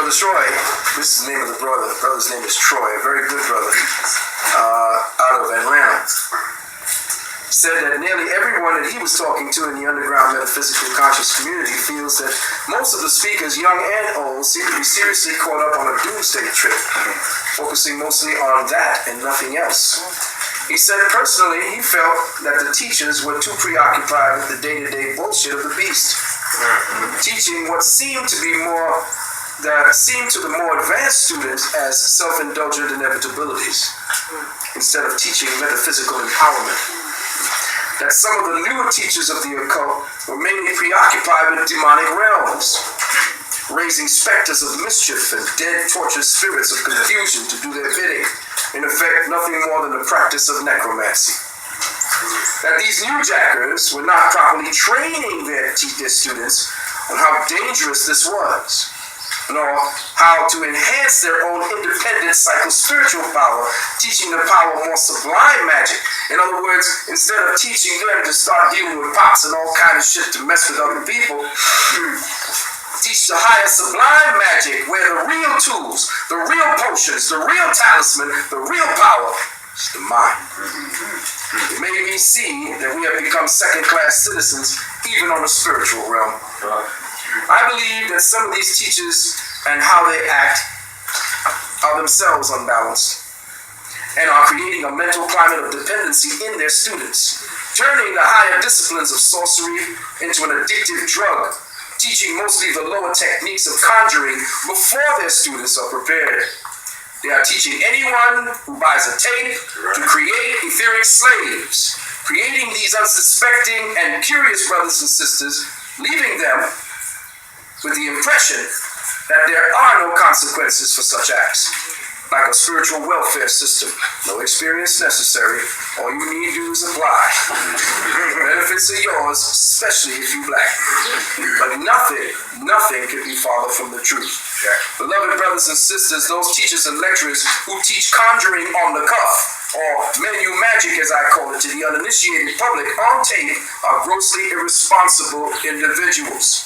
Brother Troy, this is the name of the brother. The brother's name is Troy, a very good brother out of Atlanta, said that nearly everyone that he was talking to in the underground metaphysical conscious community feels that most of the speakers, young and old, seem to be seriously caught up on a doomsday trip, focusing mostly on that and nothing else. He said personally he felt that the teachers were too preoccupied with the day-to-day bullshit of the beast, teaching what seemed to the more advanced students as self-indulgent inevitabilities, instead of teaching metaphysical empowerment. That some of the newer teachers of the occult were mainly preoccupied with demonic realms, raising specters of mischief and dead, tortured spirits of confusion to do their bidding. In effect, nothing more than the practice of necromancy. That these new jackers were not properly training their students on how dangerous this was, nor how to enhance their own independent psycho-spiritual power, teaching the power of more sublime magic. In other words, instead of teaching them to start dealing with pops and all kind of shit to mess with other people, teach the higher sublime magic where the real tools, the real potions, the real talisman, the real power is the mind. It made me see that we have become second-class citizens even on the spiritual realm. I believe that some of these teachers and how they act are themselves unbalanced and are creating a mental climate of dependency in their students, turning the higher disciplines of sorcery into an addictive drug, teaching mostly the lower techniques of conjuring before their students are prepared. They are teaching anyone who buys a tape to create etheric slaves, creating these unsuspecting and curious brothers and sisters, leaving them with the impression that there are no consequences for such acts, like a spiritual welfare system. No experience necessary. All you need to do is apply. The benefits are yours, especially if you're black. But nothing could be farther from the truth. Beloved brothers and sisters, those teachers and lecturers who teach conjuring on the cuff, or menu magic as I call it to the uninitiated public on tape, are grossly irresponsible individuals.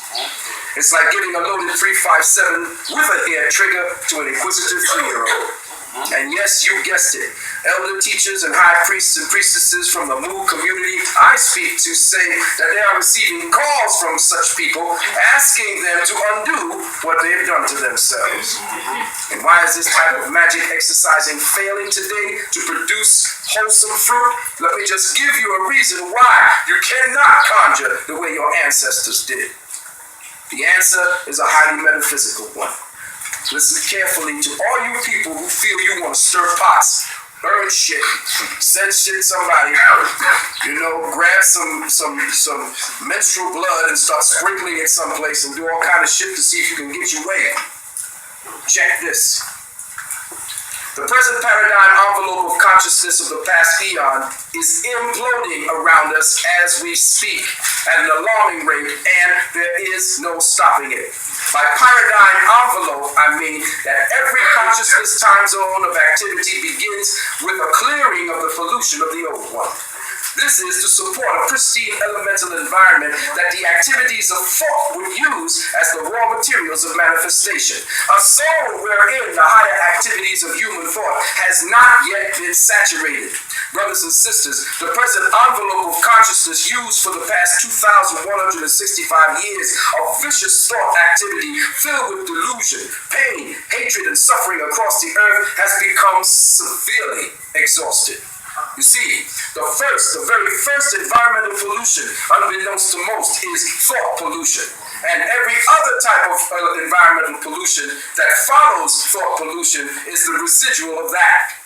It's like giving a loaded .357 with a hair trigger to an inquisitive 3-year-old. And yes, you guessed it. Elder teachers and high priests and priestesses from the Mu community I speak to say that they are receiving calls from such people asking them to undo what they've done to themselves. And why is this type of magic exercising failing today to produce wholesome fruit? Let me just give you a reason why you cannot conjure the way your ancestors did. The answer is a highly metaphysical one. Listen carefully to all you people who feel you want to stir pots, burn shit, send shit somebody, grab some menstrual blood and start sprinkling it someplace and do all kind of shit to see if you can get your way. Check this. The present paradigm envelope of consciousness of the past eon is imploding around us as we speak at an alarming rate, and there is no stopping it. By paradigm envelope, I mean that every consciousness time zone of activity begins with a clearing of the pollution of the old one. This is to support a pristine elemental environment that the activities of thought would use as the raw materials of manifestation. A zone wherein the higher activities of human thought has not yet been saturated. Brothers and sisters, the present envelope of consciousness used for the past 2,165 years of vicious thought activity filled with delusion, pain, hatred, and suffering across the earth has become severely exhausted. You see, the very first environmental pollution, unbeknownst to most, is thought pollution. And every other type of environmental pollution that follows thought pollution is the residual of that.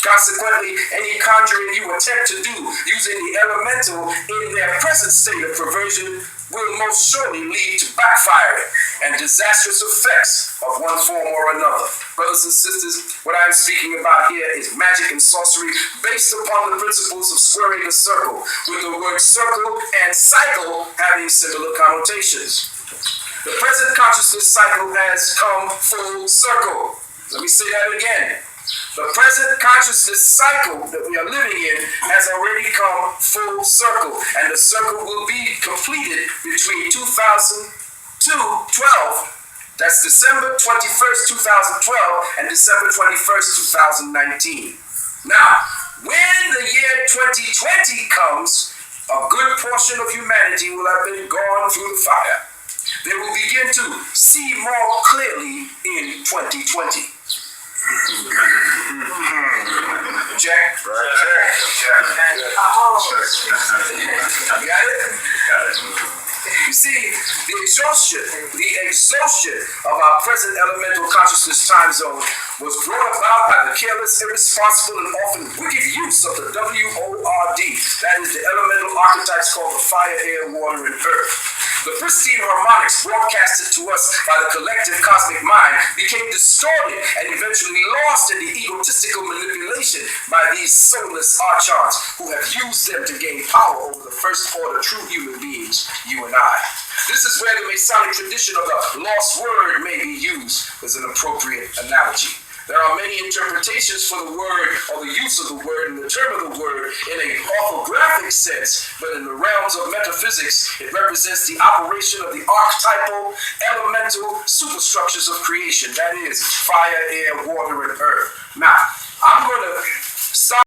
Consequently, any conjuring you attempt to do using the elemental in their present state of perversion will most surely lead to backfiring and disastrous effects of one form or another. Brothers and sisters, what I'm speaking about here is magic and sorcery based upon the principles of squaring a circle, with the word circle and cycle having similar connotations. The present consciousness cycle has come full circle. Let me say that again. The present consciousness cycle that we are living in has already come full circle, and the circle will be completed between 2012 That's December 21st, 2012 and December 21st, 2019. Now, when the year 2020 comes, a good portion of humanity will have been gone through the fire. They will begin to see more clearly in 2020. Check. Check. You got it? You see, the exhaustion of our present elemental consciousness time zone was brought about by the careless, irresponsible, and often wicked use of the WORD, that is the elemental archetypes called the fire, air, water, and earth. The pristine harmonics broadcasted to us by the collective cosmic mind became distorted and eventually lost in the egotistical manipulation by these soulless archons who have used them to gain power over the first order true human beings, you and I. This is where the Masonic tradition of the lost word may be used as an appropriate analogy. There are many interpretations for the word or the use of the word and the term of the word in a orthographic sense, but in the realms of metaphysics, it represents the operation of the archetypal, elemental superstructures of creation. That is, fire, air, water, and earth. Now, I'm going to stop.